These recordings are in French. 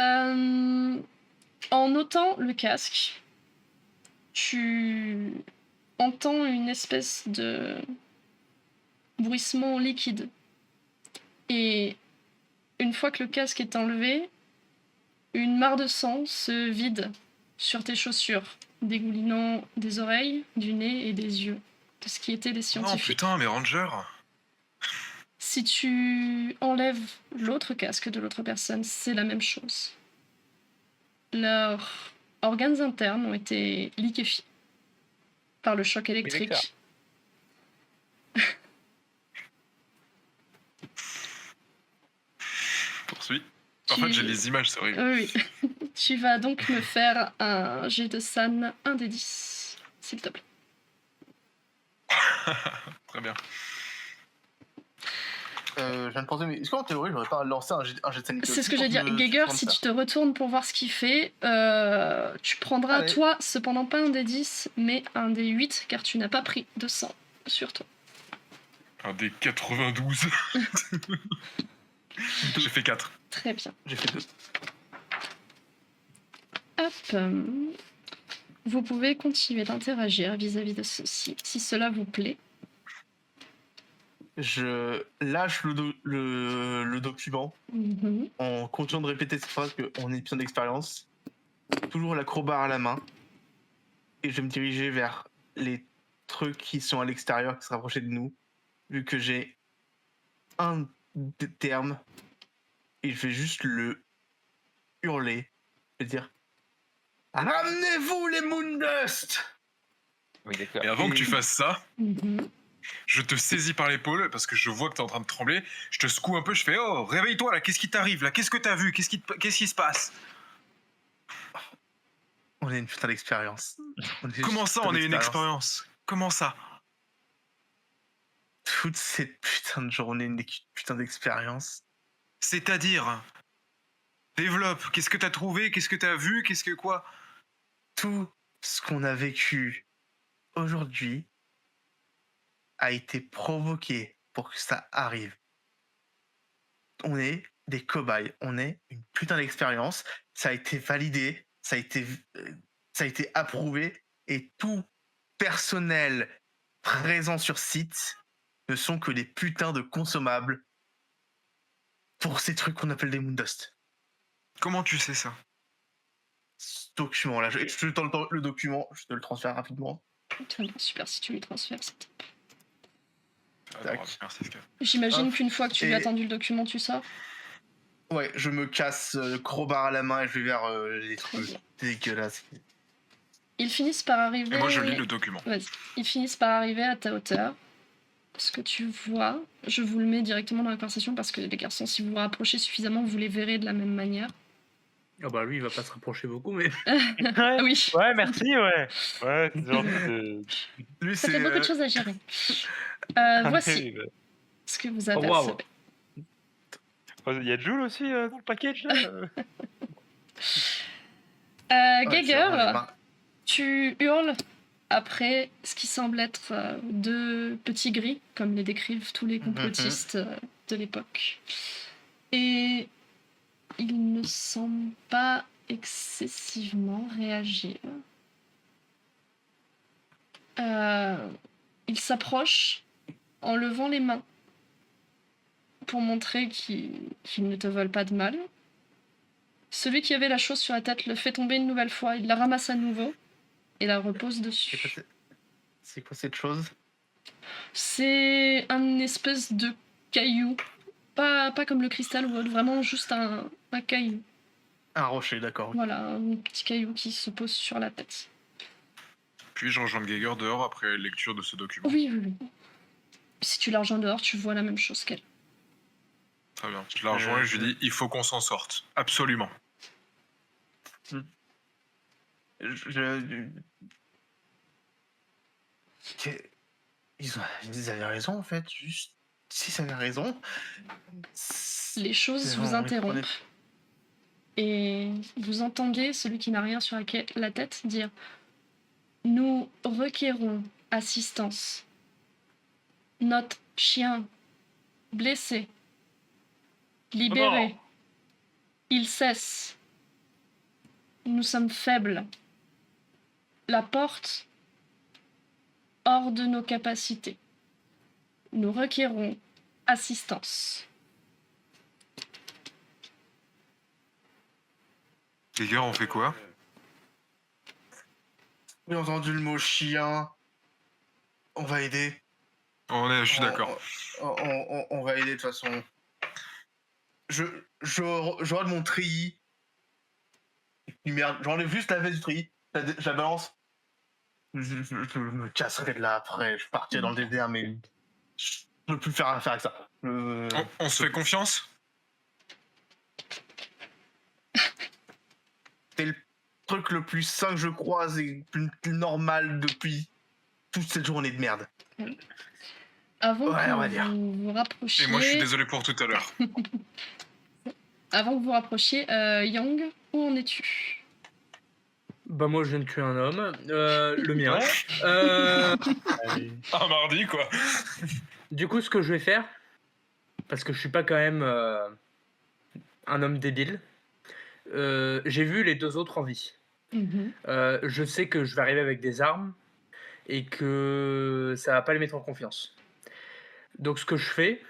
En ôtant le casque, tu entends une espèce de bruissement liquide. Et une fois que le casque est enlevé, une mare de sang se vide sur tes chaussures, dégoulinant des oreilles, du nez et des yeux, de ce qui était des Non, scientifiques. putain, mes rangers. Si tu enlèves l'autre casque de l'autre personne, c'est la même chose. Leurs organes internes ont été liquéfiés par le choc électrique. Poursuis. En fait, j'ai les images, c'est horrible. Oui. Tu vas donc me faire un jet de San 1 des 10, s'il te plaît. Très bien. Je viens de penser, mais est-ce qu'en théorie, j'aurais pas lancé un jet de sanité? C'est ce que j'ai dit. Geiger, si tu te retournes pour voir ce qu'il fait, tu prendras, Allez. toi, cependant pas un des 10, mais un des 8, car tu n'as pas pris de sang sur toi. Un des 92. J'ai fait 4. Très bien. J'ai fait 2. Hop. Vous pouvez continuer d'interagir vis-à-vis de ceci, si cela vous plaît. Je lâche le document en continuant de répéter cette phrase qu'on est plein d'expérience. Toujours l'acrobat à la main. Et je vais me diriger vers les trucs qui sont à l'extérieur, qui se rapprochaient de nous. Vu que j'ai un terme. Et je vais juste le hurler. Je vais dire: ramenez-vous les Moondust! Oui, d'accord. Et avant que tu fasses ça, Mhm. je te saisis par l'épaule parce que je vois que t'es en train de trembler. Je te secoue un peu, je fais: oh, réveille-toi là, qu'est-ce qui t'arrive là? Qu'est-ce que t'as vu? Qu'est-ce qui se passe? On a une putain d'expérience. Comment ça, on a une expérience? Comment ça? Toute cette putain de journée, une putain d'expérience. C'est-à-dire, développe. Qu'est-ce que t'as trouvé? Qu'est-ce que t'as vu? Qu'est-ce que quoi? Tout ce qu'on a vécu aujourd'hui a été provoqué pour que ça arrive. On est des cobayes, on est une putain d'expérience. Ça a été validé, ça a été approuvé, et tout personnel présent sur site ne sont que des putains de consommables pour ces trucs qu'on appelle des Moondust. Comment tu sais ça? Ce document là, je te donne le document, je te le transfère rapidement. Très bien, super, si tu lui transfères, c'est top. Adorable, merci Scap. J'imagine qu'une fois que tu lui as tendu le document, tu sors. Ouais, je me casse le crowbar à la main et je vais vers les trucs dégueulasses. Ils finissent par arriver... Et moi, je lis le document. Vas-y. Ils finissent par arriver à ta hauteur. Ce que tu vois, je vous le mets directement dans la conversation parce que les garçons, si vous vous rapprochez suffisamment, vous les verrez de la même manière. Ah bah lui, il va pas se rapprocher beaucoup, mais... Ah oui. Ouais, merci, ouais. Ouais, c'est gentil de... Lui, Ça fait beaucoup de choses à gérer. Voici ce que vous avez à savoir. Il y a Jules aussi dans le package là. Geiger, tu hurles après ce qui semble être deux petits gris, comme les décrivent tous les complotistes de l'époque. Et ils ne semblent pas excessivement réagir. Ils s'approchent en levant les mains pour montrer qu'ils ne te veulent pas de mal. Celui qui avait la chose sur la tête le fait tomber une nouvelle fois, il la ramasse à nouveau et la repose dessus. C'est quoi cette chose? C'est un espèce de caillou. Pas comme le cristal ou autre, vraiment juste un caillou. Un rocher, d'accord. Voilà, un petit caillou qui se pose sur la tête. Puis je rejoins Geiger dehors après lecture de ce document. Oui. Si tu la rejoins dehors, tu vois la même chose qu'elle. Très bien. Je la rejoins et je lui dis: il faut qu'on s'en sorte. Absolument. Ils avaient raison en fait. Juste s'ils avaient raison. Les choses vous interrompent. Et vous entendez celui qui n'a rien sur la tête dire: nous requérons assistance. Notre chien blessé, libéré. Il cesse nous sommes faibles. La porte hors de nos capacités. Nous requérons assistance. Les gars, on fait quoi? J'ai entendu le mot chien. On va aider. Je suis d'accord. On va aider de toute façon. Je regarde mon treillis. Merde, j'enlève juste la veste du treillis. Je la balance. Je me casserai de là après. Je partirai dans le désert, mais je peux plus faire affaire avec ça. On se fait confiance? C'est le truc le plus sain que je croise et le plus normal depuis toute cette journée de merde. Avant Ouais, on va que dire. vous vous rapprochiez... Et moi, je suis désolé pour tout à l'heure. Avant que vous vous rapprochiez, Yang, où en es-tu? Bah moi je viens de tuer un homme, le mien. Un mardi, quoi. Du coup ce que je vais faire, parce que je suis pas quand même un homme débile, j'ai vu les deux autres en vie. Je sais que je vais arriver avec des armes et que ça va pas les mettre en confiance. Donc ce que je fais,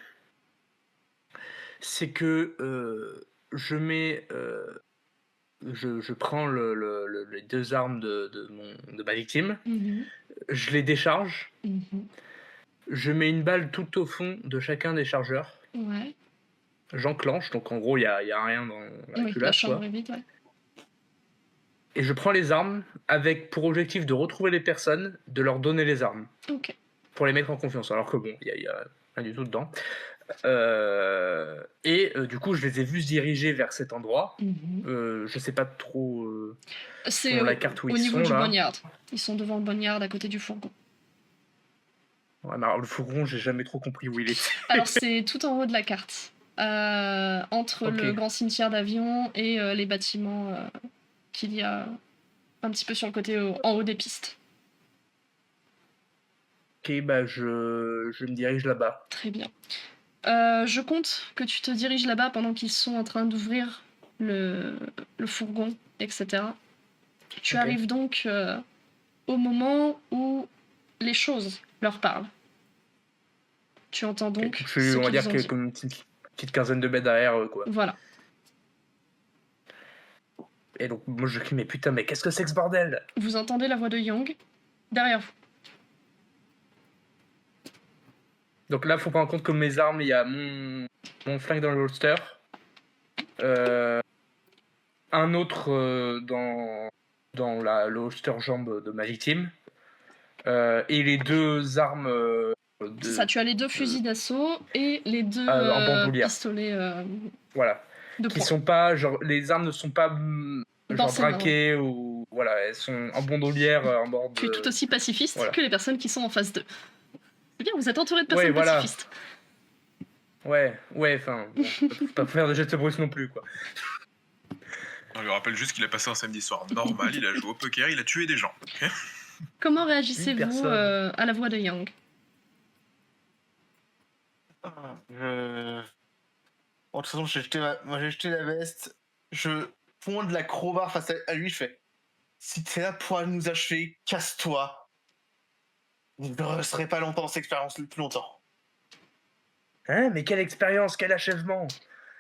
c'est que je mets... je prends les deux armes de ma victime, je les décharge, je mets une balle tout au fond de chacun des chargeurs, Ouais. j'enclenche, donc en gros il y a rien dans la Oui, la culasse, chambre quoi. est vide, ouais. Et je prends les armes avec pour objectif de retrouver les personnes, de leur donner les armes, Ok. pour les mettre en confiance, alors que bon, il y a rien du tout dedans. Du coup, je les ai vus se diriger vers cet endroit. Je sais pas trop C'est selon au, la carte où au ils niveau sont du là. boneyard. Ils sont devant le boneyard à côté du fourgon. Ouais, mais alors, le fourgon, j'ai jamais trop compris où il est. Alors c'est tout en haut de la carte. Entre Ok. le grand cimetière d'avions et les bâtiments qu'il y a un petit peu sur le côté en haut des pistes. Ok, bah je me dirige là-bas. Très bien. Je compte que tu te diriges là-bas pendant qu'ils sont en train d'ouvrir le fourgon, etc. Tu Ok. arrives donc au moment où les choses leur parlent. Tu entends donc Je suis, ce on va qu'ils dire, ont dit. comme une petite quinzaine de mètres derrière, quoi. Voilà. Et donc, moi, je crie, mais putain, mais qu'est-ce que c'est que ce bordel? Vous entendez la voix de Yang derrière vous. Donc là, faut prendre en compte que mes armes, il y a mon flingue dans le holster, un autre dans le holster jambe de ma victime, et les deux armes C'est ça, tu as les deux fusils d'assaut et les deux en bandoulière. pistolets Voilà. de Qui poing. sont pas, genre, les armes ne sont pas Dans genre ses mains, braquées ou voilà, elles sont en bandoulière en bord de... Tu es tout aussi pacifiste voilà. que les personnes qui sont en face d'eux. C'est bien, vous êtes entouré de personnes Ouais, voilà. pacifistes. Ouais, enfin, bon, faut pas faire de gestes brusques non plus, quoi. On lui rappelle juste qu'il a passé un samedi soir normal, il a joué au poker, il a tué des gens. ok Comment Une réagissez-vous personne. à la voix de Yang? De toute façon, j'ai jeté la veste. Je pointe la crowbar face à lui. Je fais: si t'es là pour nous achever, casse-toi. Je ne resterai pas longtemps dans cette expérience, plus longtemps. Hein, mais quelle expérience, quel achèvement!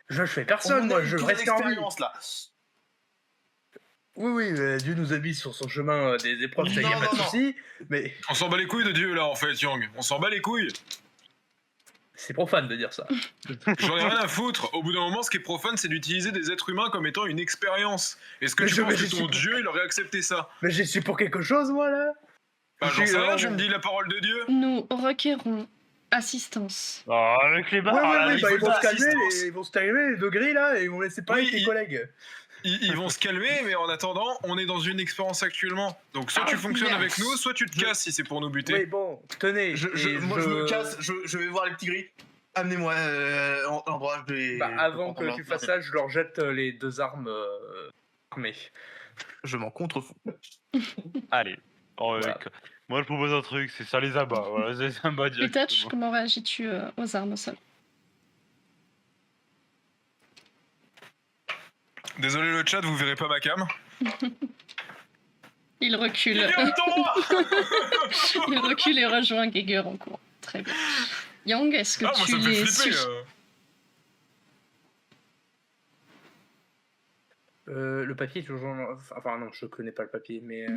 Je fais personne, On moi, a je une reste en vie. expérience là. Oui, Dieu nous a mis sur son chemin des épreuves, ça y a Non, pas de non, non. souci, mais On s'en bat les couilles de Dieu là en fait, Yang. On s'en bat les couilles. c'est profane de dire ça. J'en ai rien à foutre. Au bout d'un moment, ce qui est profane, c'est d'utiliser des êtres humains comme étant une expérience. Est-ce que Mais tu je- penses mais que je ton suis- Dieu, il aurait accepté ça? Mais j'y suis pour quelque chose, moi, là. Bah Je j'en suis sais rien, vraiment- je me dis la parole de Dieu. Nous requérons assistance. Oh, avec les barres, là, il faut ils vont de se calmer, l'assistance. ils vont se calmer, les degrés, là, et ils vont laisser parler Oui, tes il- collègues. Ils vont se calmer, mais en attendant, on est dans une expérience actuellement. Donc soit tu fonctionnes yes. avec nous, soit tu te casses si c'est pour nous buter. Oui, bon, tenez. Moi, je me casse. Je vais voir les petits gris. Amenez-moi en l'endroit. Bah, avant que tu fasses ça, je leur jette les deux armes armées. je m'en contrefous. Allez. Oh, Voilà. moi, je propose un truc, c'est ça les abats. Voilà, c'est ça abat Touch, directement. comment réagis-tu aux armes au sol? Désolé le chat, vous verrez pas ma cam. Il recule. Viens-t'en Il recule et rejoint Geiger en cours. Très bien. Yang, est-ce que Ah, moi tu ça me fait les flipper. suis Le papier est toujours... Enfin non, je connais pas le papier, mais...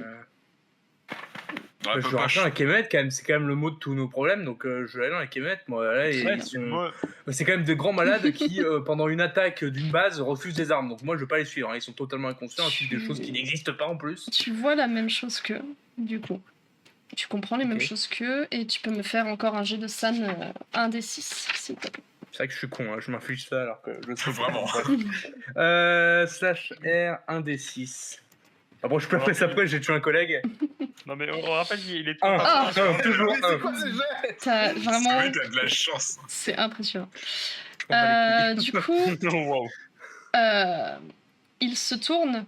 Ouais, je vais rentrer dans la Kemet, quand même. C'est quand même le mot de tous nos problèmes, donc je vais aller dans la Kemet. Moi, là, Ouais, ils c'est sont... moi. C'est quand même de grands malades qui, pendant une attaque d'une base, refusent des armes. Donc moi, je vais pas les suivre. Hein. Ils sont totalement inconscients, ainsi que des choses qui n'existent pas en plus. Tu vois la même chose qu'eux, du coup. Tu comprends les mêmes Ok. choses qu'eux, et tu peux me faire encore un jet de San 1 des 6, s'il te plaît. C'est vrai que je suis con, hein. Je m'inflige ça alors que je sais Vraiment. Slash R 1d6. Ah bon, je peux faire ça après, j'ai tué un collègue. Non, mais on rappelle qu'il est tout Un, Ah. toujours Mais c'est un. quoi ces jets? T'as Ce vraiment... mec a de la chance. C'est impressionnant. Je m'en bats les couilles. Du coup, Non, wow. il se tourne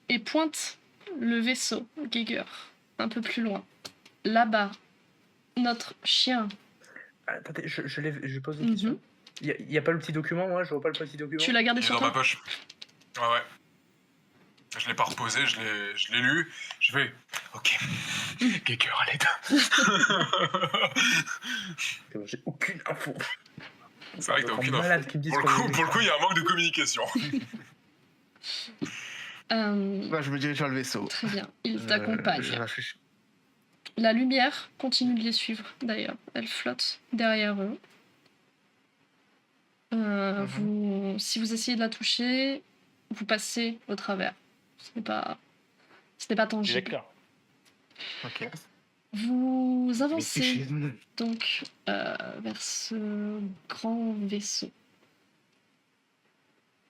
et pointe le vaisseau, Geiger, un peu plus loin. Là-bas, notre chien. Attendez, je pose une question. Il y a pas le petit document, moi, je vois pas le petit document. Tu l'as gardé Il est sur dans ma toi? poche. Ouais. Je l'ai pas reposé, je l'ai lu. Je vais. Ok. Geiger à l'aide. J'ai aucune info. C'est vrai que t'as aucune info. Malade qui me disent Pour le coup, il y a un manque de communication. Bah, je me dirige vers le vaisseau. Très bien, il t'accompagne. Je réfléchis. La lumière continue de les suivre, d'ailleurs. Elle flotte derrière eux. Si vous essayez de la toucher, vous passez au travers. Ce n'est pas tangible. D'accord. Ok. Vous avancez Mais donc vers ce grand vaisseau.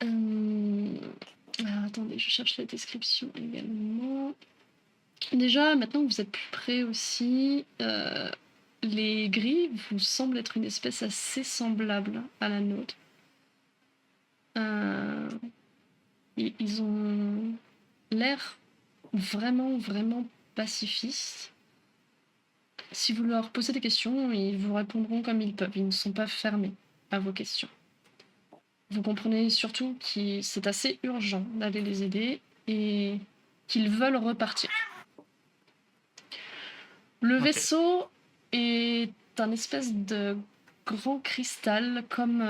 Alors, attendez, je cherche la description également. Déjà, maintenant que vous êtes plus près aussi, les gris vous semblent être une espèce assez semblable à la nôtre. Ils ont l'air vraiment, vraiment pacifistes. Si vous leur posez des questions, ils vous répondront comme ils peuvent. Ils ne sont pas fermés à vos questions. Vous comprenez surtout que c'est assez urgent d'aller les aider et qu'ils veulent repartir. Le vaisseau est un espèce de grand cristal comme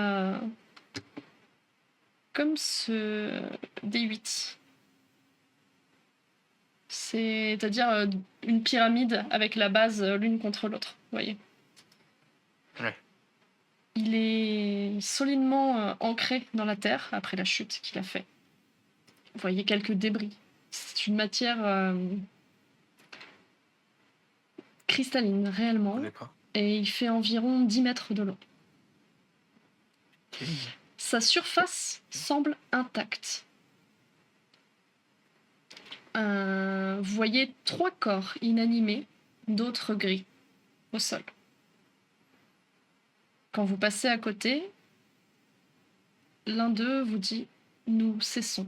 ce D8. C'est-à-dire une pyramide avec la base l'une contre l'autre, vous voyez. Ouais. Il est solidement ancré dans la terre après la chute qu'il a fait. Vous voyez quelques débris. C'est une matière cristalline, réellement, Je connais pas. et il fait environ 10 mètres de long. Ok. Sa surface semble intacte. Vous voyez 3 corps inanimés, d'autres gris, au sol. Quand vous passez à côté, l'un d'eux vous dit « Nous cessons ».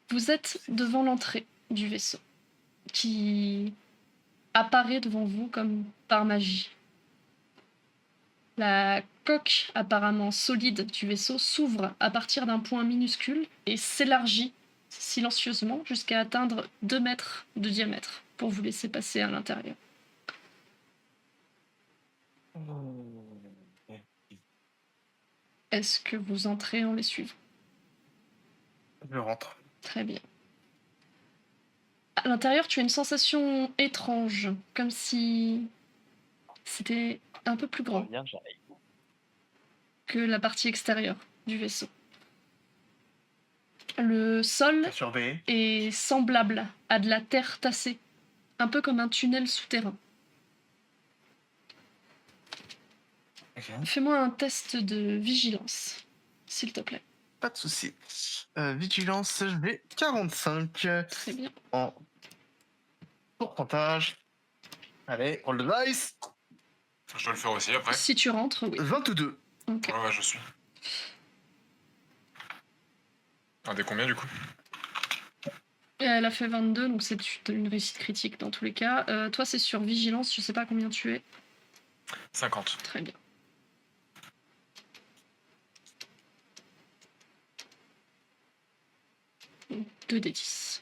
Vous êtes devant l'entrée du vaisseau, qui apparaît devant vous comme par magie. La coque apparemment solide du vaisseau s'ouvre à partir d'un point minuscule et s'élargit silencieusement jusqu'à atteindre 2 mètres de diamètre pour vous laisser passer à l'intérieur. Est-ce que vous entrez en les suivant? Je rentre. Très bien. À l'intérieur, tu as une sensation étrange, comme si c'était un peu plus grand Bien, j'arrive. que la partie extérieure du vaisseau. Le sol Surveiller. est semblable à de la terre tassée, un peu comme un tunnel souterrain. Ok. Fais-moi un test de vigilance, s'il te plaît. Pas de souci. Vigilance, je vais 45 Très bien. en pourcentage. Allez, roll the dice. Je dois le faire aussi après. Si tu rentres, oui. 22. Ok. Ouais, je suis. Un des combien du coup? Et elle a fait 22, donc c'est une réussite critique dans tous les cas. Toi, c'est sur vigilance, je sais pas combien tu es. 50. Très bien. 2d10.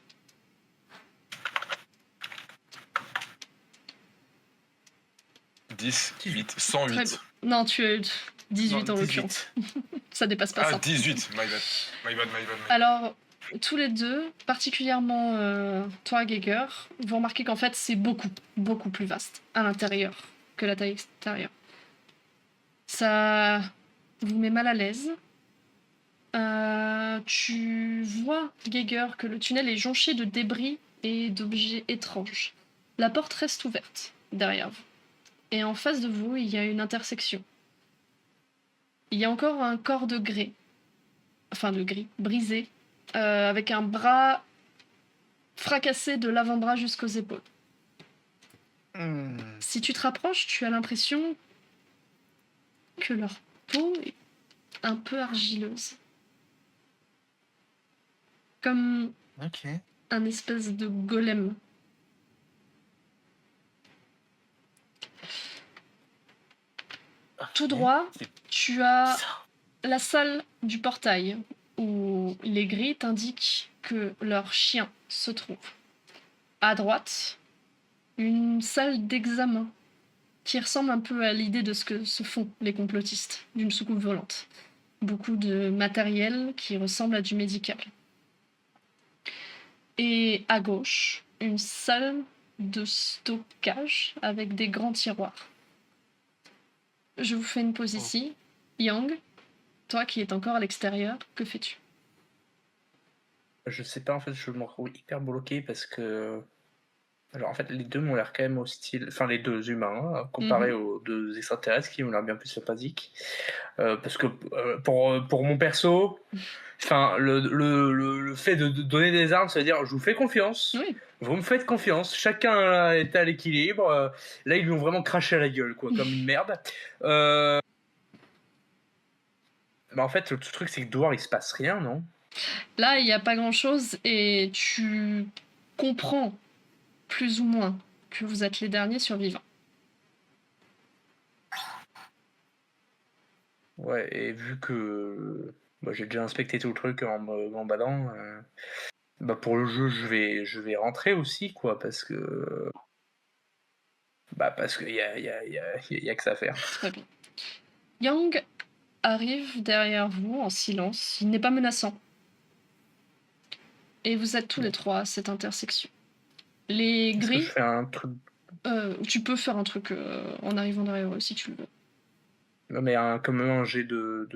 10, 8, Très 108. bien. Non, tu es 18 Non, en 18. l'occurrence. Ça dépasse pas Ah, ça. 18, my bad. My bad. Alors, tous les deux, particulièrement toi, Geiger, vous remarquez qu'en fait, c'est beaucoup plus vaste à l'intérieur que la taille extérieure. Ça vous met mal à l'aise. Tu vois, Geiger, que le tunnel est jonché de débris et d'objets étranges. La porte reste ouverte derrière vous. Et en face de vous, il y a une intersection. Il y a encore un corps de gris, brisé, avec un bras fracassé de l'avant-bras jusqu'aux épaules. Si tu te rapproches, tu as l'impression que leur peau est un peu argileuse. Comme Ok. un espèce de golem. Tout droit, tu as la salle du portail où les grilles t'indiquent que leur chien se trouve. À droite, une salle d'examen qui ressemble un peu à l'idée de ce que se font les complotistes d'une soucoupe volante. Beaucoup de matériel qui ressemble à du médical. Et à gauche, une salle de stockage avec des grands tiroirs. Je vous fais une pause ici. Yang, toi qui es encore à l'extérieur, que fais-tu? Je sais pas, en fait, je me retrouve hyper bloqué parce que. Alors, en fait, les deux m'ont l'air quand même hostiles. Enfin, les deux humains, hein, comparés aux deux extraterrestres qui ont l'air bien plus sympathiques. Parce que pour mon perso, enfin, le fait de donner des armes, ça veut dire je vous fais confiance. Oui. Vous me faites confiance. Chacun est à l'équilibre. Là, ils lui ont vraiment craché à la gueule, quoi, comme une merde. Bah, en fait, le truc, c'est que dehors, il se passe rien, non? Là, il n'y a pas grand-chose et tu comprends plus ou moins que vous êtes les derniers survivants. Ouais, et vu que moi j'ai déjà inspecté tout le truc en me gambadant, bah pour le jeu je vais rentrer aussi quoi parce que y a que ça à faire. Très bien. Yang arrive derrière vous en silence. Il n'est pas menaçant. Et vous êtes tous les trois à cette intersection. Les Est-ce que grilles, je fais un truc tu peux faire un truc en arrivant derrière eux si tu le veux. non, mais comme un jet de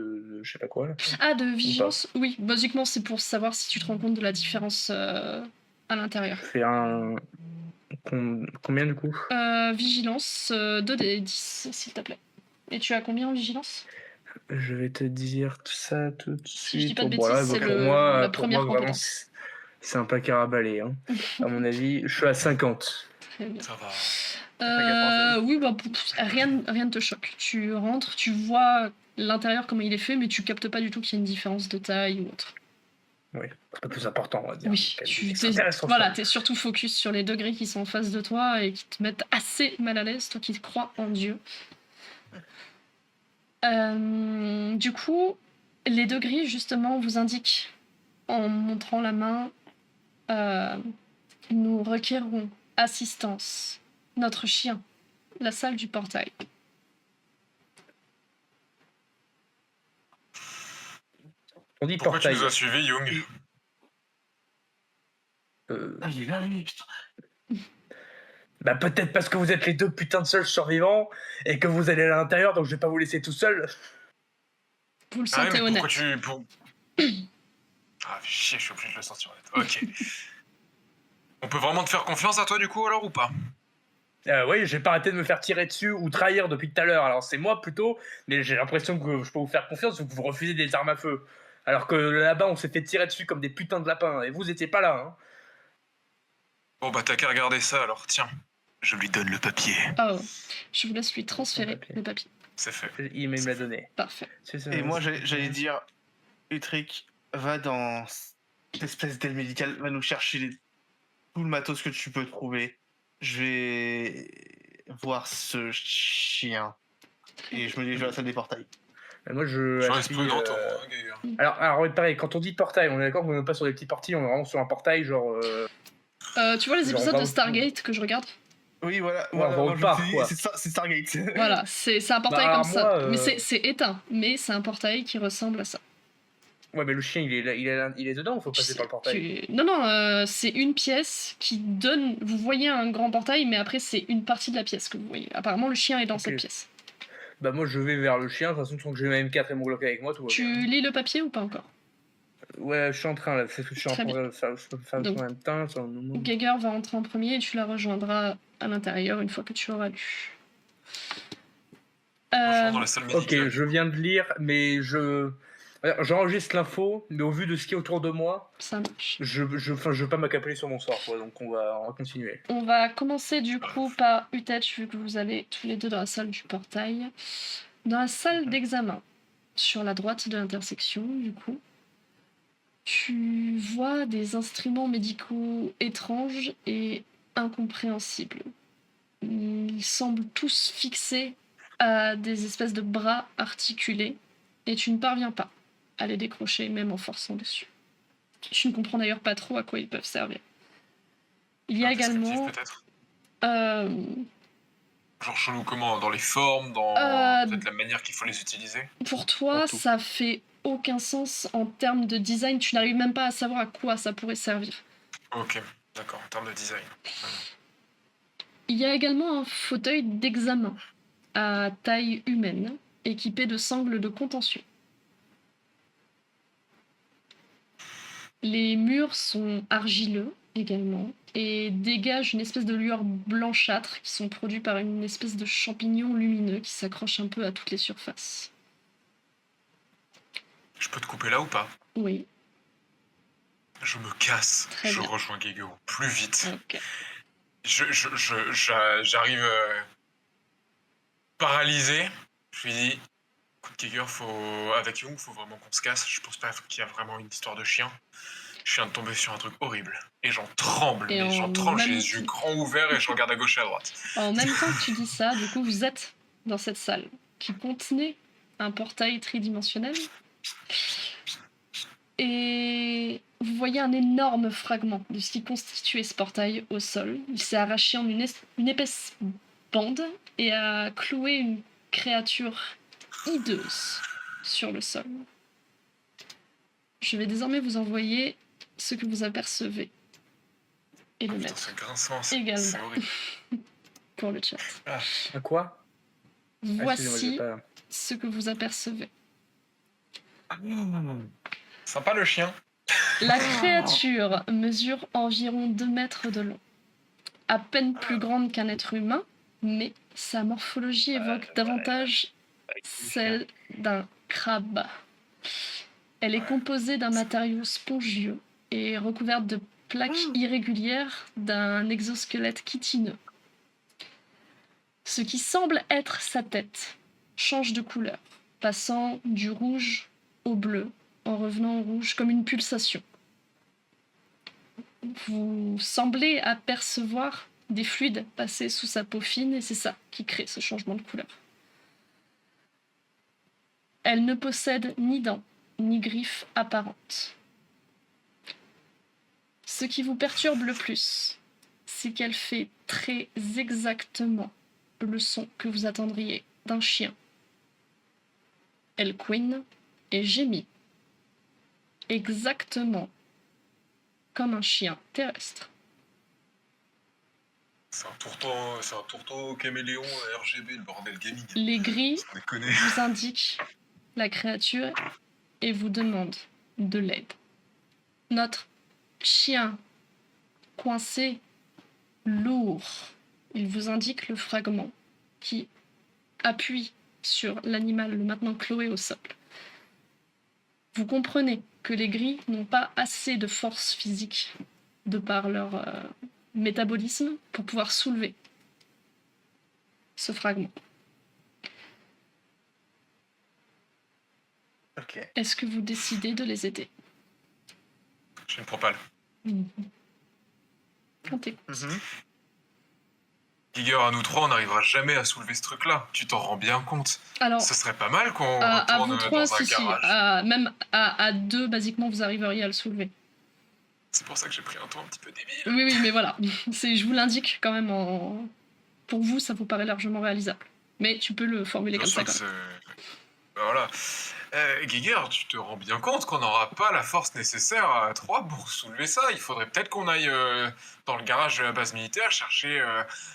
je sais pas quoi là. Ah, de vigilance? Oui, basiquement c'est pour savoir si tu te rends compte de la différence à l'intérieur. Je fais un combien du coup? Vigilance, 2d10 s'il te plaît. Et tu as combien en vigilance? Je vais te dire tout ça tout de Si je dis suite. pas de Bon, voilà, bêtises, c'est pour la pour première moi vraiment compétence. c'est un paquet à balayer hein. À mon avis, je suis à 50. Très bien. Ça va. Oui, bah, rien ne te choque. Tu rentres, tu vois l'intérieur comment il est fait, mais tu captes pas du tout qu'il y a une différence de taille ou autre. Oui, c'est le plus important, on va dire. Oui, t'es surtout focus sur les degrés qui sont en face de toi et qui te mettent assez mal à l'aise, toi qui te crois en Dieu. Du coup, les degrés, justement, vous indiquent, en montrant la main, nous requérons assistance. Notre chien, la salle du portail. On dit Pourquoi portail. tu nous as suivis, Young? Il est là, lui, putain. Bah peut-être parce que vous êtes les deux putains de seuls survivants et que vous allez à l'intérieur, donc je vais pas vous laisser tout seul. Vous le Ah ouais, sentez mais honnête. pourquoi tu... Ah, chier, je suis obligé de le sentir honnête. Ok. On peut vraiment te faire confiance à toi, du coup, alors, ou pas? Oui, j'ai pas arrêté de me faire tirer dessus ou trahir depuis tout à l'heure, alors c'est moi plutôt, mais j'ai l'impression que je peux vous faire confiance vu que vous refusez des armes à feu. Alors que là-bas, on s'est fait tirer dessus comme des putains de lapins, et vous étiez pas là, hein. Bon, bah, t'as qu'à regarder ça, alors. Tiens, je lui donne le papier. Oh, je vous laisse lui transférer papier. le papier. C'est fait. Il me l'a donné. Parfait. C'est ça, Et moi, c'est- j'allais dire, Utric, va dans cette espèce d'aile médicale, va nous chercher tout le matos que tu peux trouver. Je vais voir ce chien. Et je me dirige vers la salle des portails. Et moi, je Je reste appuie, prudent, toi, hein, Gaillard. Alors, pareil, quand on dit portail, on est d'accord qu'on n'est pas sur des petites parties, on est vraiment sur un portail, genre. Tu vois les Genre, épisodes on de va- Stargate que je regarde? Oui, voilà, Ouais, on va moi, autre je part, te dis, quoi. c'est Stargate. Voilà, c'est un portail Bah, comme alors, ça. moi, Mais c'est éteint, mais c'est un portail qui ressemble à ça. Ouais, mais le chien, il est dedans, il faut passer par le portail. Non, c'est une pièce qui donne. Vous voyez un grand portail, mais après, c'est une partie de la pièce que vous voyez. Apparemment, le chien est dans Ok. cette pièce. Bah, moi, je vais vers le chien, de toute façon, tant que j'ai ma M4 et mon Glock avec moi, tout va Tu bien. lis le papier ou pas encore? Ouais, je suis en train, là, c'est ce que je suis en Très train de faire, je peux faire Donc, en même temps, sur le moment. Geiger va entrer en premier et tu la rejoindras à l'intérieur une fois que tu auras lu. Moi, je rentre dans la salle Ok, médicale. je viens de lire, mais j'enregistre l'info, mais au vu de ce qui est autour de moi, Ça marche. je veux pas m'accapaler sur mon sort, quoi, donc on va continuer. On va commencer du coup par Utech, vu que vous allez tous les deux dans la salle du portail. Dans la salle d'examen, sur la droite de l'intersection, du coup, tu vois des instruments médicaux étranges et incompréhensibles. Ils semblent tous fixés à des espèces de bras articulés, et tu ne parviens pas à les décrocher, même en forçant dessus. Tu ne comprends d'ailleurs pas trop à quoi ils peuvent servir. Il y a Un descriptif, également... peut-être. euh, Genre chelou comment? Dans les formes, dans Euh, peut-être la manière qu'il faut les utiliser? Pour toi, Pas tout. ça fait aucun sens en termes de design. Tu n'arrives même pas à savoir à quoi ça pourrait servir. Ok, d'accord, en termes de design. Il y a également un fauteuil d'examen à taille humaine, équipé de sangles de contention. Les murs sont argileux également et dégagent une espèce de lueur blanchâtre qui sont produits par une espèce de champignon lumineux qui s'accroche un peu à toutes les surfaces. Je peux te couper là ou pas? Oui, Je me casse. Très je bien. rejoins Gego plus vite. ok. J'arrive paralysé. Je lui dis, écoute Geiger, avec Young, faut vraiment qu'on se casse. Je pense pas qu'il y a vraiment une histoire de chien. Je viens de tomber sur un truc horrible. Et j'en tremble, Et mais j'en en tremble, j'ai même les yeux temps- grands ouverts et je regarde à gauche et à droite. En même temps que tu dis ça, du coup, vous êtes dans cette salle qui contenait un portail tridimensionnel. Et vous voyez un énorme fragment de ce qui constituait ce portail au sol. Il s'est arraché en une épaisse bande et a cloué une créature hideuse sur le sol. Je vais désormais vous envoyer ce que vous apercevez et le Putain, mettre c'est grinçant, c'est également horrible. pour le chat. À quoi? Excusez-moi, j'ai Voici pas... ce que vous apercevez. Sympa le chien. La créature mesure environ 2 mètres de long. À peine plus grande qu'un être humain, mais sa morphologie évoque davantage celle d'un crabe. Elle est composée d'un matériau spongieux et recouverte de plaques irrégulières d'un exosquelette chitineux. Ce qui semble être sa tête change de couleur, passant du rouge au bleu, en revenant au rouge comme une pulsation. Vous semblez apercevoir des fluides passer sous sa peau fine et c'est ça qui crée ce changement de couleur. Elle ne possède ni dents, ni griffes apparentes. Ce qui vous perturbe le plus, c'est qu'elle fait très exactement le son que vous attendriez d'un chien. Elle couine et gémit. Exactement comme un chien terrestre. C'est un tourteau caméléon RGB, le bordel gaming. Les grilles Sans déconner. vous indiquent la créature et vous demandent de l'aide. Notre chien coincé, lourd. Il vous indique le fragment qui appuie sur l'animal, le maintenant cloué au sol. Vous comprenez que les grilles n'ont pas assez de force physique de par leur métabolisme pour pouvoir soulever ce fragment. Ok. Est-ce que vous décidez de les aider? J'ai une propale. Quand t'écoutes. Giger, à nous trois, on n'arrivera jamais à soulever ce truc-là. Tu t'en rends bien compte. Alors, Ce serait pas mal qu'on à retourne vous trois, dans un si, garage. même à deux, basiquement, vous arriveriez à le soulever. C'est pour ça que j'ai pris un ton un petit peu débile. Oui, mais voilà. Je vous l'indique quand même Pour vous, ça vous paraît largement réalisable. Mais tu peux le formuler Bien comme ça sûr quand que même. bah voilà. Giger, tu te rends bien compte qu'on n'aura pas la force nécessaire à 3 pour soulever ça. Il faudrait peut-être qu'on aille dans le garage de la base militaire chercher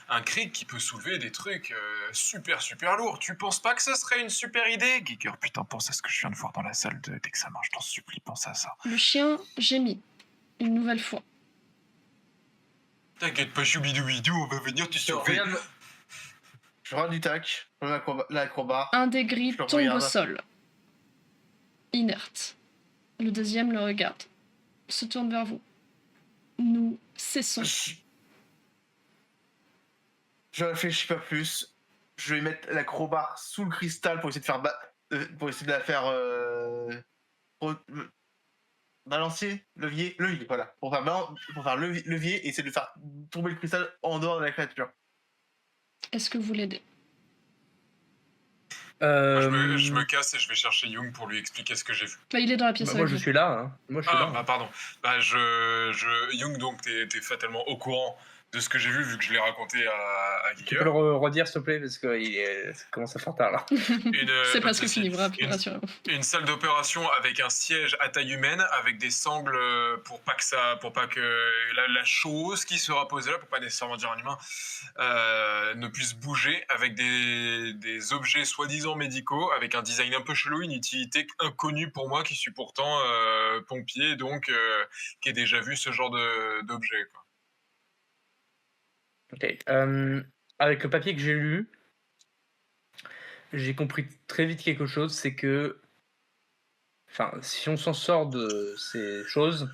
un Krieg qui peut soulever des trucs super lourds. Tu penses pas que ce serait une super idée, Giger? Putain, pense à ce que je viens de voir dans la salle d'examen, je t'en supplie, pense à ça. Le chien gémit une nouvelle fois. T'inquiète pas, choubidoubidou, on va venir te sauver. Je regarde du tac, je prends l'acrobat. Un des gris Je le tombe au regarde. sol, inerte. Le deuxième le regarde, se tourne vers vous. Nous cessons. Je réfléchis pas plus. Je vais mettre l'acrobat sous le cristal pour essayer de faire pour essayer de la faire balancier, levier, voilà. Pour faire levier et essayer de faire tomber le cristal en dehors de la créature. Est-ce que vous l'aidez? Moi, je me casse et je vais chercher Young pour lui expliquer ce que j'ai vu. Bah, il est dans la pièce Bah, avec moi je vous. suis là. Hein. Moi je suis là. Bah pardon. Bah Young, donc t'es fatalement au courant de ce que j'ai vu que je l'ai raconté à Tu Giger. peux le redire s'il te plaît parce que ça commence à faire tard là. C'est presque fini, rassurez-vous. Une salle d'opération avec un siège à taille humaine, avec des sangles pour pas que la chose qui sera posée là, pour pas nécessairement dire un humain, ne puisse bouger, avec des objets soi-disant médicaux, avec un design un peu chelou, une utilité inconnue pour moi qui suis pourtant pompier, donc qui ai déjà vu ce genre d'objet, quoi. Ok. Avec le papier que j'ai lu, j'ai compris très vite quelque chose, c'est que, enfin, si on s'en sort de ces choses,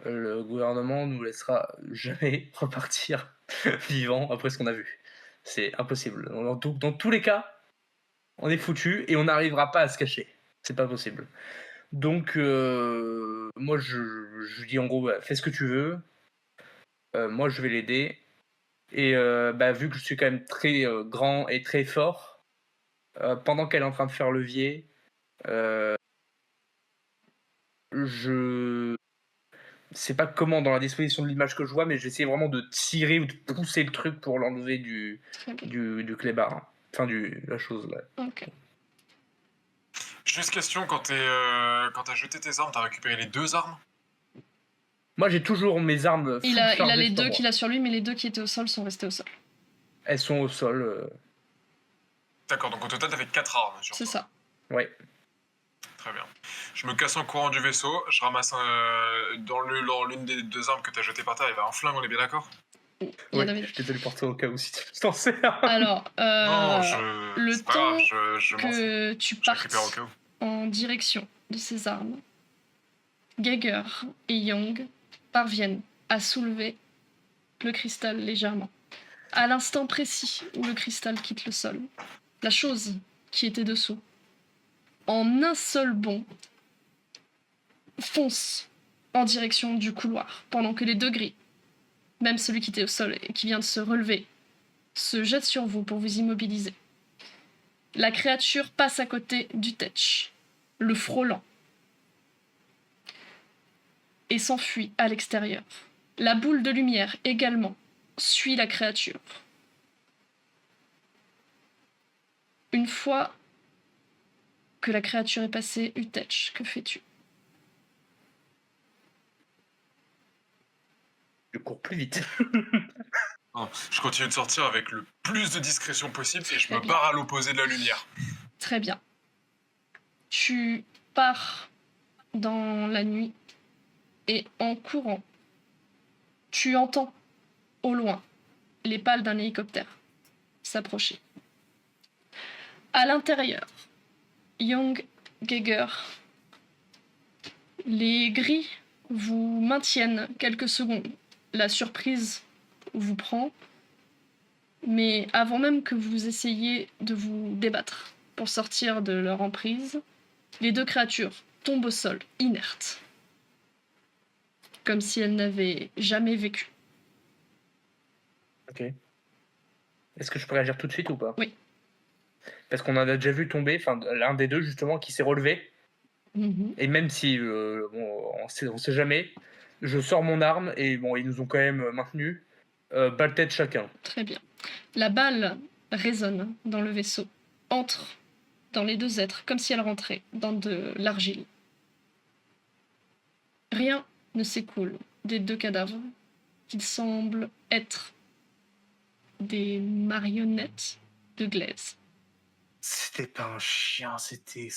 le gouvernement nous laissera jamais repartir vivant après ce qu'on a vu. C'est impossible. Dans tous les cas, on est foutu et on n'arrivera pas à se cacher. C'est pas possible. Donc, moi, je dis en gros, bah, fais ce que tu veux. Moi, je vais l'aider. Et vu que je suis quand même très grand et très fort, pendant qu'elle est en train de faire levier, je sais pas comment dans la disposition de l'image que je vois, mais j'essaie vraiment de tirer ou de pousser le truc pour l'enlever du clébard. Hein. Enfin, la chose là. Ok. Juste question, quand t'as jeté tes armes, t'as récupéré les 2 armes? Moi, j'ai toujours mes armes. Il a chargées les sur 2 moi. qu'il a sur lui, mais les 2 qui étaient au sol sont restés au sol. Elles sont au sol. D'accord, donc au total, t'avais 4 armes sur C'est toi. ça. Ouais. Très bien. Je me casse en courant du vaisseau, je ramasse dans l'une des 2 armes que t'as jetées par terre, il y avait un flingue, on est bien d'accord? Il y en Ouais, avait. je t'ai téléporté au cas où si tu t'en sers. Alors, Non, le c'est pas grave, temps je m'en fous. que tu Je partes récupère au cas où. en direction de ces armes, Geiger et Young parviennent à soulever le cristal légèrement. À l'instant précis où le cristal quitte le sol, la chose qui était dessous, en un seul bond, fonce en direction du couloir, pendant que les 2 gris, même celui qui était au sol et qui vient de se relever, se jette sur vous pour vous immobiliser. La créature passe à côté du Tetch, le frôlant, et s'enfuit à l'extérieur. La boule de lumière également suit la créature. Une fois que la créature est passée, Utech, que fais-tu? Je cours plus vite. Non, je continue de sortir avec le plus de discrétion possible et je Très me bien. barre à l'opposé de la lumière. Très bien. Tu pars dans la nuit et en courant, tu entends au loin les pales d'un hélicoptère s'approcher. À l'intérieur, Young, Geiger, les gris vous maintiennent quelques secondes. La surprise vous prend, mais avant même que vous essayiez de vous débattre pour sortir de leur emprise, les 2 créatures tombent au sol, inertes, comme si elles n'avaient jamais vécu. Ok. Est-ce que je peux réagir tout de suite ou pas? Oui. Parce qu'on en a déjà vu tomber, enfin l'un des deux justement qui s'est relevé. Mhm. Et même si bon, on sait jamais, je sors mon arme et bon, ils nous ont quand même maintenus. Balle tête chacun. Très bien. La balle résonne dans le vaisseau, entre dans les deux êtres, comme si elle rentrait dans de l'argile. Rien ne s'écoule des deux cadavres, qu'ils semblent être des marionnettes de glaise. C'était pas un chien, c'était.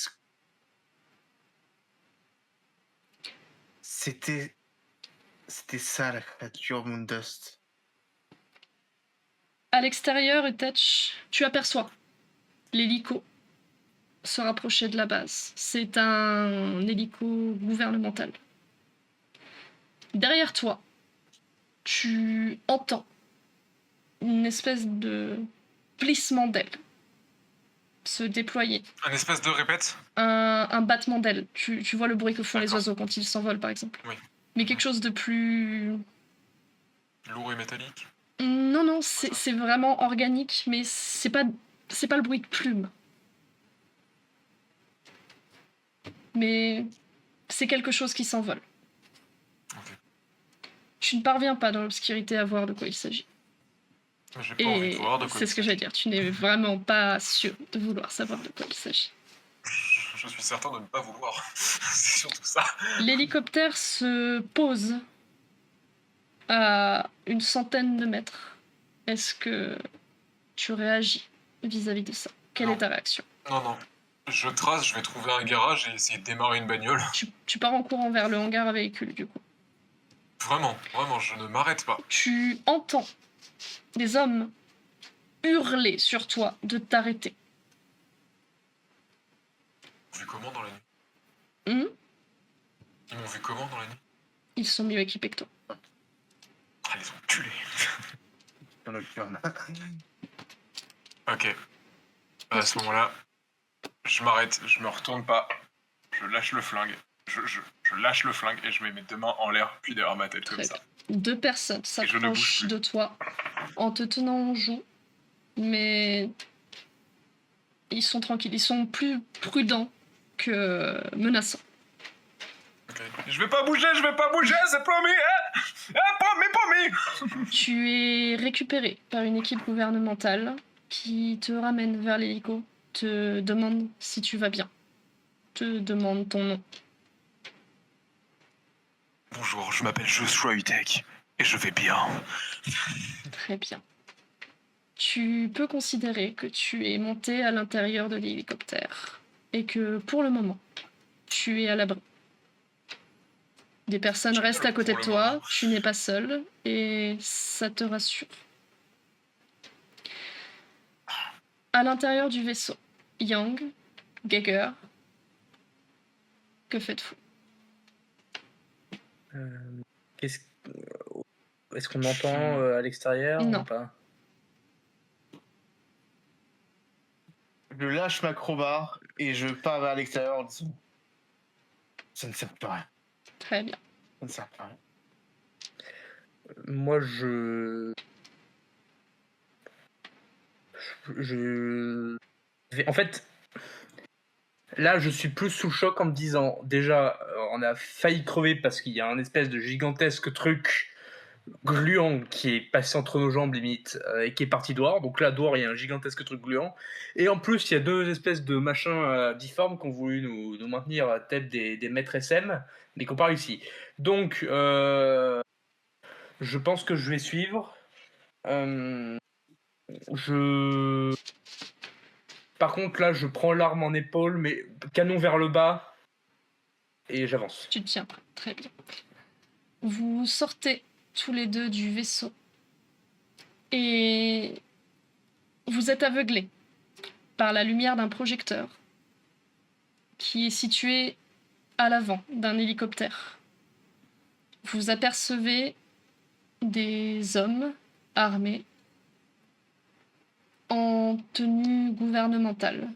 C'était ça la créature Moondust. À l'extérieur, Utech, tu aperçois l'hélico se rapprocher de la base. C'est un hélico gouvernemental. Derrière toi, tu entends une espèce de plissement d'ailes se déployer. Un espèce de répète. Un battement d'ailes. Tu vois le bruit que font les D'accord. oiseaux quand ils s'envolent, par exemple. Oui. Mais quelque chose de plus... Lourd et métallique. Non, c'est vraiment organique, mais c'est pas le bruit de plumes. Mais c'est quelque chose qui s'envole. Ok. Tu ne parviens pas dans l'obscurité à voir de quoi il s'agit. J'ai pas envie de voir de quoi c'est ce que j'allais dire. Tu n'es vraiment pas sûr de vouloir savoir de quoi il s'agit. Je suis certain de ne pas vouloir. C'est surtout ça. L'hélicoptère se pose à une centaine de mètres. Est-ce que tu réagis vis-à-vis de ça? Quelle Non. est ta réaction? Non. Je trace, je vais trouver un garage et essayer de démarrer une bagnole. Tu pars en courant vers le hangar à véhicules, du coup. Vraiment, je ne m'arrête pas. Tu entends des hommes hurler sur toi de t'arrêter. Ils m'ont vu comment dans la nuit? Ils m'ont vu comment dans la nuit? Ils sont mieux équipés que toi. Ah, les enculés. Dans le nocturne. Ok. À ce moment-là, je m'arrête, je me retourne pas, je lâche le flingue. Je lâche le flingue et je mets mes deux mains en l'air, puis derrière ma tête, comme Très ça. Deux personnes je ne bouge s'approchent plus. de toi en te tenant en joue, mais ils sont tranquilles, ils sont plus prudents que menaçants. Ok. Je vais pas bouger, c'est promis, hein. Promis. Tu es récupéré par une équipe gouvernementale qui te ramène vers l'hélico, te demande si tu vas bien, te demande ton nom. Bonjour, je m'appelle Joshua Utek et je vais bien. Très bien. Tu peux considérer que tu es monté à l'intérieur de l'hélicoptère et que pour le moment, tu es à l'abri. Des personnes restent à côté de toi, tu n'es pas seul et ça te rassure. À l'intérieur du vaisseau, Yang, Geiger, que faites-vous? Est-ce qu'on entend à l'extérieur Non. ou pas? Je lâche ma crowbar et je pars vers l'extérieur en disant ça ne sert à rien. Très bien. Ça ne sert à rien. Moi, en fait, là, je suis plus sous le choc en me disant, déjà, on a failli crever parce qu'il y a un espèce de gigantesque truc gluant qui est passé entre nos jambes limite et qui est parti dehors. Donc là, dehors, il y a un gigantesque truc gluant. Et en plus, il y a deux espèces de machins difformes qui ont voulu nous maintenir à tête des maîtres SM, mais qui n'ont pas réussi. Donc, je pense que je vais suivre. Par contre, là, je prends l'arme en épaule, mais canon vers le bas, et j'avance. Tu te tiens prêt. Très bien. Vous sortez tous les deux du vaisseau et vous êtes aveuglés par la lumière d'un projecteur qui est situé à l'avant d'un hélicoptère. Vous apercevez des hommes armés en tenue gouvernementale.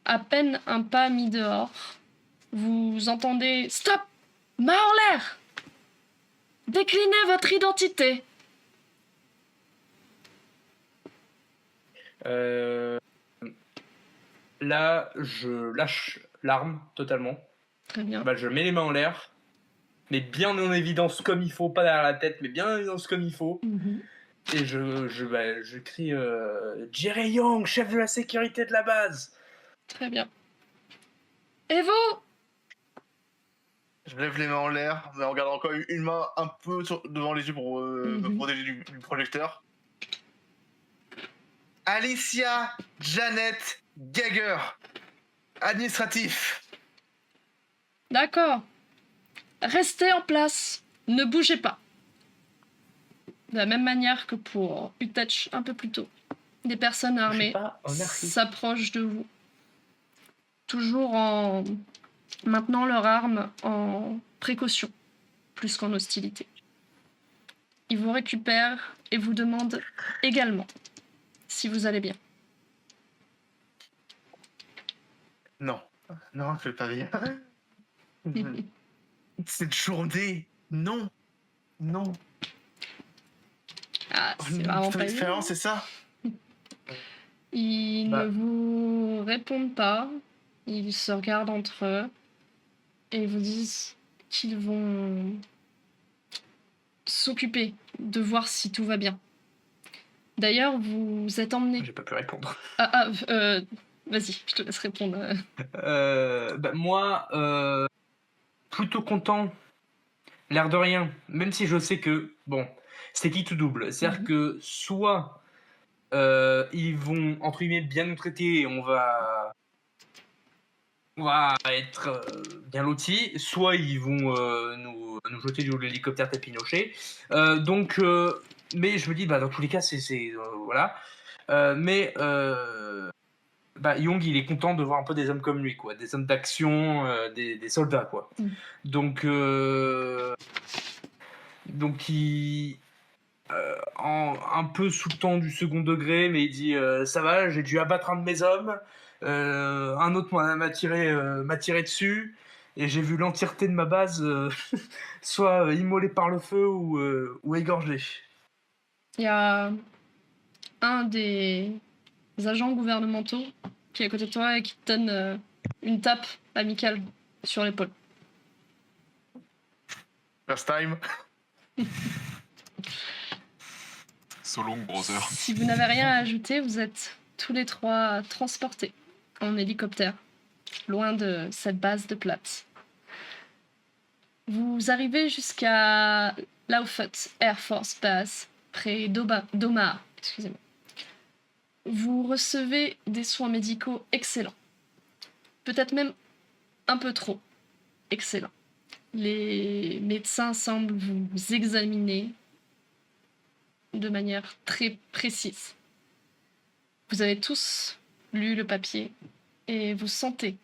À peine un pas mis dehors, vous entendez « Stop! Main en l'air! Déclinez votre identité !» Euh, Là, je lâche l'arme totalement. Très bien. Bah, je mets les mains en l'air, mais bien en évidence comme il faut, pas derrière la tête, mais bien en évidence comme il faut. Et je crie Jerry Young, chef de la sécurité de la base. Très bien. Et vous? Je lève les mains en l'air, mais en gardant encore une main un peu devant les yeux pour me protéger du projecteur. Alicia Janet Gagger, administratif. D'accord. Restez en place. Ne bougez pas. De la même manière que pour Utech un peu plus tôt. Des personnes armées s'approchent de vous. Toujours en maintenant leur arme en précaution, plus qu'en hostilité. Ils vous récupèrent et vous demandent également si vous allez bien. Non, je vais pas bien. Cette journée, non. Ah, c'est Une vraiment pas expérience, c'est ça? Ils ne vous répondent pas. Ils se regardent entre eux et vous disent qu'ils vont s'occuper de voir si tout va bien. D'ailleurs, vous êtes emmené. J'ai pas pu répondre. Vas-y, je te laisse répondre. Moi, plutôt content, l'air de rien, même si je sais que, bon, c'est qui tout double. C'est-à-dire que soit ils vont, entre guillemets, bien nous traiter et on va être bien lotis, soit ils vont nous jeter du haut de l'hélicoptère tel Pinochet. Mais je me dis, dans tous les cas, c'est voilà. Young, il est content de voir un peu des hommes comme lui, quoi, des hommes d'action, des soldats, quoi. Donc il un peu sous le temps du second degré, mais il dit ça va, j'ai dû abattre un de mes hommes, un autre m'a tiré dessus, et j'ai vu l'entièreté de ma base soit immolée par le feu ou égorgée. Il y a un des agents gouvernementaux qui est à côté de toi et qui te donne une tape amicale sur l'épaule. First time. So long, brother. Si vous n'avez rien à ajouter, vous êtes tous les trois transportés en hélicoptère, loin de cette base de Platte. Vous arrivez jusqu'à Laufut Air Force Base, près d'Omaha. Excusez-moi. Vous recevez des soins médicaux excellents. Peut-être même un peu trop excellents. Les médecins semblent vous examiner de manière très précise. Vous avez tous lu le papier et vous sentez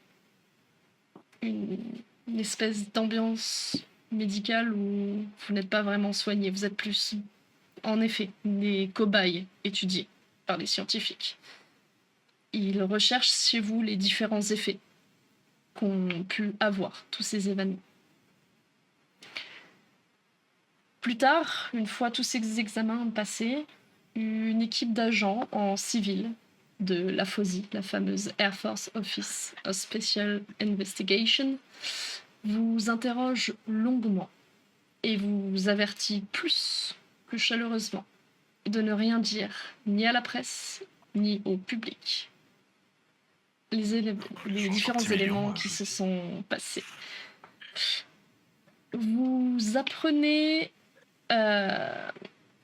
une espèce d'ambiance médicale où vous n'êtes pas vraiment soigné. Vous êtes plus, en effet, des cobayes étudiés par les scientifiques. Ils recherchent chez vous les différents effets qu'ont pu avoir tous ces événements. Plus tard, une fois tous ces examens passés, une équipe d'agents en civil de la FOSI, la fameuse Air Force Office of Special Investigation, vous interroge longuement et vous avertit plus que chaleureusement de ne rien dire ni à la presse ni au public. Les différents éléments qui se sont passés. Vous apprenez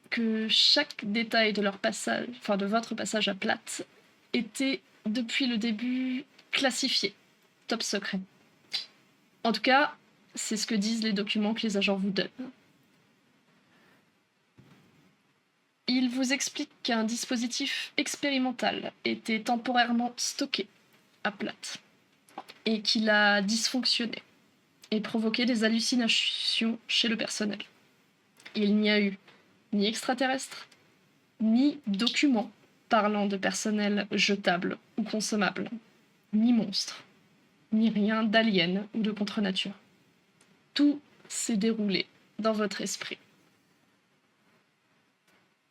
que chaque détail de leur passage, de votre passage à Platte, était depuis le début classifié, top secret. En tout cas, c'est ce que disent les documents que les agents vous donnent. Ils vous expliquent qu'un dispositif expérimental était temporairement stocké à Platte et qu'il a dysfonctionné et provoqué des hallucinations chez le personnel. Il n'y a eu ni extraterrestre, ni documents parlant de personnel jetable ou consommable, ni monstre, ni rien d'alien ou de contre-nature. Tout s'est déroulé dans votre esprit.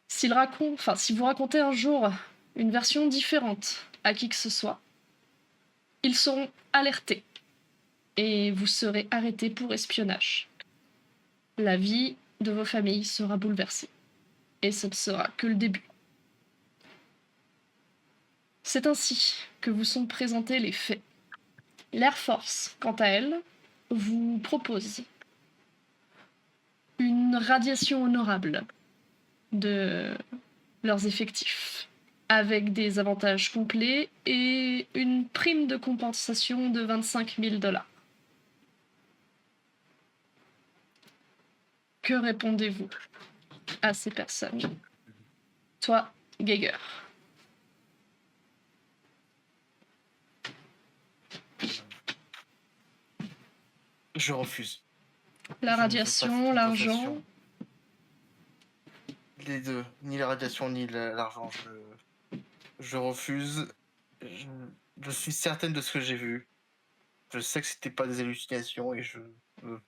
Si vous racontez un jour une version différente à qui que ce soit, ils seront alertés et vous serez arrêtés pour espionnage. La vie de vos familles sera bouleversée. Et ce ne sera que le début. C'est ainsi que vous sont présentés les faits. L'Air Force, quant à elle, vous propose une radiation honorable de leurs effectifs, avec des avantages complets et une prime de compensation de 25 000 $. Que répondez-vous à ces personnes? Toi, Geiger. Je refuse. La Je ne veux pas radiation, de l'argent. compensation. Les deux, ni la radiation ni l'argent. Je refuse. Je suis certaine de ce que j'ai vu. Je sais que c'était pas des hallucinations et je veux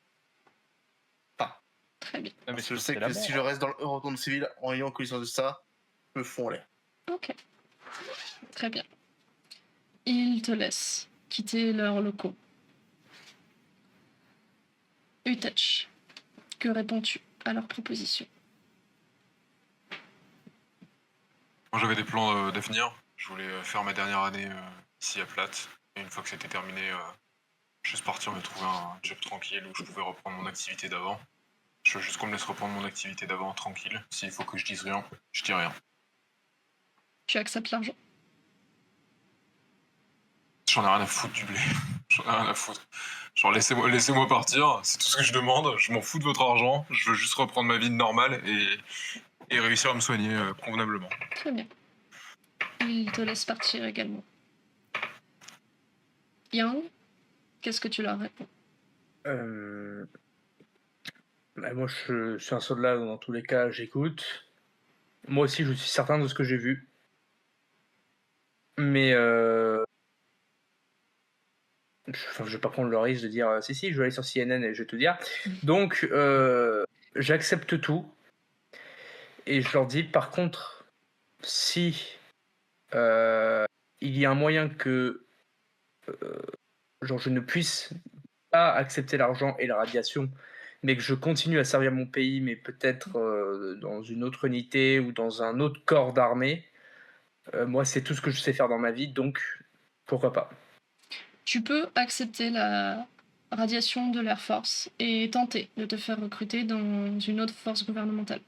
pas. Très bien. Ah, mais Parce que je c'est sais la que mort. si je reste dans le retourne civil en ayant connaissance de ça, je me fous en l'air. Ok. Très bien. Ils te laissent quitter leurs locaux. Utech, que réponds-tu à leur proposition? Moi, j'avais des plans d'avenir. Je voulais faire ma dernière année ici à Platte. Et une fois que c'était terminé, juste partir me trouver un job tranquille où je pouvais reprendre mon activité d'avant. Je veux juste qu'on me laisse reprendre mon activité d'avant tranquille. S'il faut que je dise rien, je dis rien. Tu acceptes l'argent? J'en ai rien à foutre du blé. J'en ai rien à foutre. Genre, laissez-moi partir. C'est tout ce que je demande. Je m'en fous de votre argent. Je veux juste reprendre ma vie normale et réussir à me soigner convenablement. Très bien. Ils te laissent partir également. Yang, qu'est-ce que tu leur réponds? Moi, je suis un soldat, dans tous les cas, j'écoute. Moi aussi, je suis certain de ce que j'ai vu. Mais je vais pas prendre le risque de dire si, je vais aller sur CNN et je vais te dire. Donc, j'accepte tout. Et je leur dis, par contre, si il y a un moyen que genre, je ne puisse pas accepter l'argent et la radiation, mais que je continue à servir mon pays, mais peut-être dans une autre unité ou dans un autre corps d'armée, moi, c'est tout ce que je sais faire dans ma vie, donc pourquoi pas. Tu peux accepter la radiation de l'Air Force et tenter de te faire recruter dans une autre force gouvernementale.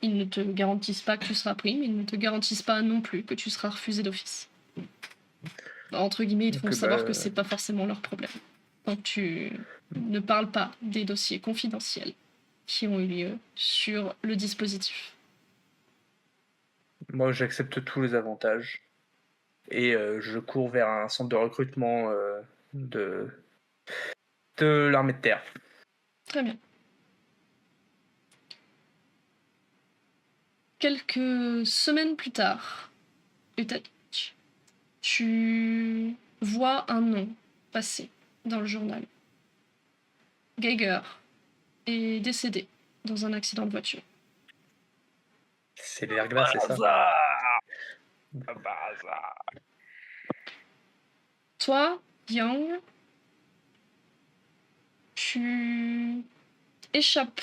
Ils ne te garantissent pas que tu seras pris, mais ils ne te garantissent pas non plus que tu seras refusé d'office. Entre guillemets, ils te font Donc, savoir que c'est pas forcément leur problème. Donc tu ne parles pas des dossiers confidentiels qui ont eu lieu sur le dispositif. Moi, j'accepte tous les avantages et je cours vers un centre de recrutement de l'armée de terre. Très bien. Quelques semaines plus tard, Utech, tu vois un nom passer dans le journal. Geiger est décédé dans un accident de voiture. C'est l'air glace, c'est ça? Toi, Yang, tu échappes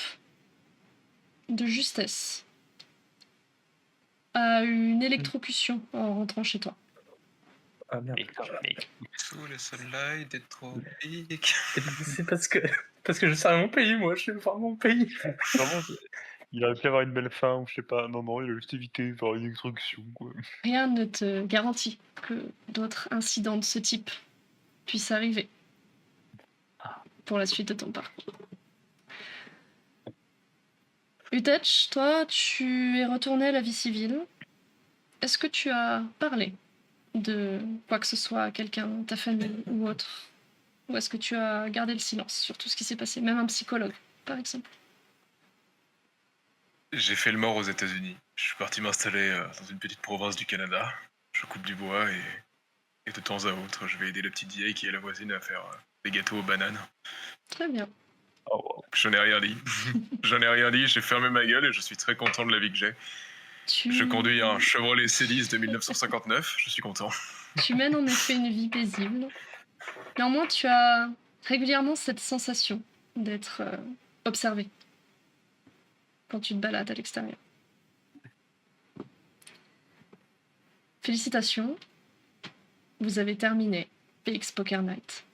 de justesse à une électrocution en rentrant chez toi. Ah merde. Sous le soleil des tropiques. C'est parce que je sers mon pays, moi, je suis voir mon pays. Vraiment, il aurait pu avoir une belle fin, ou je sais pas. Non, il a juste évité par une instruction, quoi. Rien ne te garantit que d'autres incidents de ce type puissent arriver pour la suite de ton parcours. Utech, toi, tu es retourné à la vie civile. Est-ce que tu as parlé de quoi que ce soit à quelqu'un, ta famille ou autre? Ou est-ce que tu as gardé le silence sur tout ce qui s'est passé, même un psychologue, par exemple? J'ai fait le mort aux États-Unis. Je suis parti m'installer dans une petite province du Canada. Je coupe du bois et de temps à autre, je vais aider la petite vieille qui est la voisine à faire des gâteaux aux bananes. Très bien. J'en ai rien dit. J'ai fermé ma gueule et je suis très content de la vie que j'ai. Je conduis un Chevrolet Célis de 1959, je suis content. Tu mènes en effet une vie paisible. Néanmoins, tu as régulièrement cette sensation d'être observé quand tu te balades à l'extérieur. Félicitations, vous avez terminé PX Poker Night.